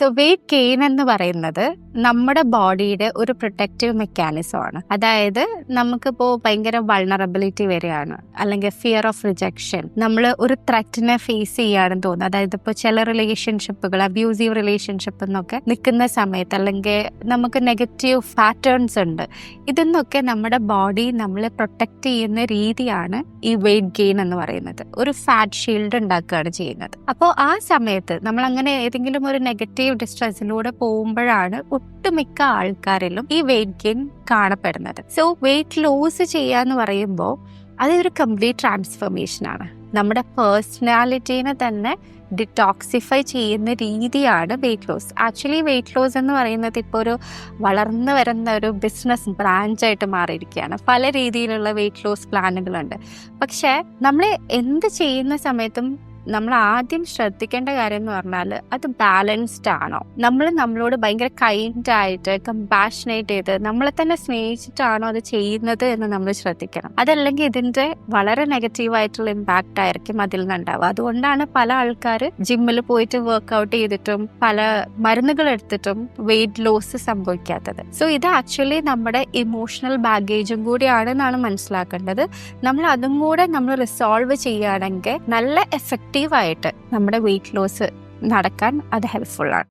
Weight gain എന്ന് പറയുന്നത് നമ്മുടെ ബോഡിയുടെ ഒരു പ്രൊട്ടക്റ്റീവ് മെക്കാനിസം ആണ്. അതായത് നമുക്കിപ്പോൾ ഭയങ്കര വൾണറബിലിറ്റി വരികയാണ്, അല്ലെങ്കിൽ ഫിയർ ഓഫ് റിജക്ഷൻ, നമ്മൾ ഒരു ത്രെറ്റിനെ ഫേസ് ചെയ്യാണെന്ന് തോന്നുന്നു. അതായത് ഇപ്പോൾ ചില റിലേഷൻഷിപ്പുകൾ, അബ്യൂസീവ് റിലേഷൻഷിപ്പ് എന്നൊക്കെ നിൽക്കുന്ന സമയത്ത്, അല്ലെങ്കിൽ നമുക്ക് നെഗറ്റീവ് പാറ്റേൺസ് ഉണ്ട്, ഇതെന്നൊക്കെ നമ്മുടെ ബോഡി നമ്മളെ പ്രൊട്ടക്റ്റ് ചെയ്യുന്ന രീതിയാണ് ഈ വെയിറ്റ് ഗെയിൻ എന്ന് പറയുന്നത്. ഒരു ഫാറ്റ് ഷീൽഡ് ഉണ്ടാക്കുകയാണ് ചെയ്യുന്നത്. അപ്പോൾ ആ സമയത്ത് നമ്മൾ അങ്ങനെ ഏതെങ്കിലും ഒരു നെഗറ്റീവ് ഡിസ്ട്രെസ്സിലൂടെ പോകുമ്പോഴാണ് ഒട്ടുമിക്ക ആൾക്കാരിലും ഈ വെയിറ്റ് ഗെയിൻ കാണപ്പെടുന്നത്. സോ വെയിറ്റ് ലോസ് ചെയ്യാന്ന് പറയുമ്പോൾ അതൊരു കംപ്ലീറ്റ് ട്രാൻസ്ഫർമേഷൻ ആണ്. നമ്മുടെ പേഴ്സണാലിറ്റീനെ തന്നെ ഡിറ്റോക്സിഫൈ ചെയ്യുന്ന രീതിയാണ് weight loss. Actually weight loss എന്ന് പറയുന്നത് ഇപ്പോൾ ഒരു വളർന്നു വരുന്ന ഒരു ബിസിനസ് ബ്രാഞ്ചായിട്ട് മാറിയിരിക്കുകയാണ്. പല രീതിയിലുള്ള വെയിറ്റ് ലോസ് പ്ലാനുകളുണ്ട്. പക്ഷേ നമ്മൾ എന്ത് ചെയ്യുന്ന സമയത്തും നമ്മൾ ആദ്യം ശ്രദ്ധിക്കേണ്ട കാര്യം എന്ന് പറഞ്ഞാൽ അത് ബാലൻസ്ഡ് ആണോ, നമ്മൾ നമ്മളോട് ഭയങ്കര കൈൻഡായിട്ട് കമ്പാഷനേറ്റ് ചെയ്ത് നമ്മളെ തന്നെ സ്നേഹിച്ചിട്ടാണോ അത് ചെയ്യുന്നത് എന്ന് നമ്മൾ ശ്രദ്ധിക്കണം. അതല്ലെങ്കിൽ ഇതിൻ്റെ വളരെ നെഗറ്റീവായിട്ടുള്ള ഇമ്പാക്റ്റ് ആയിരിക്കും അതിൽ നിന്നുണ്ടാവുക. അതുകൊണ്ടാണ് പല ആൾക്കാർ ജിമ്മിൽ പോയിട്ട് വർക്ക്ഔട്ട് ചെയ്തിട്ടും പല മരുന്നുകൾ എടുത്തിട്ടും വെയിറ്റ് ലോസ് സംഭവിക്കാത്തത്. സോ ഇത് ആക്ച്വലി നമ്മുടെ ഇമോഷണൽ ബാഗേജും കൂടിയാണെന്നാണ് മനസ്സിലാക്കേണ്ടത്. നമ്മൾ അതും കൂടെ നമ്മൾ റിസോൾവ് ചെയ്യുകയാണെങ്കിൽ നല്ല എഫക്റ്റീവായിട്ട് നമ്മുടെ വെയിറ്റ് ലോസ് നടക്കാൻ അത് ഹെൽപ്ഫുൾ ആണ്.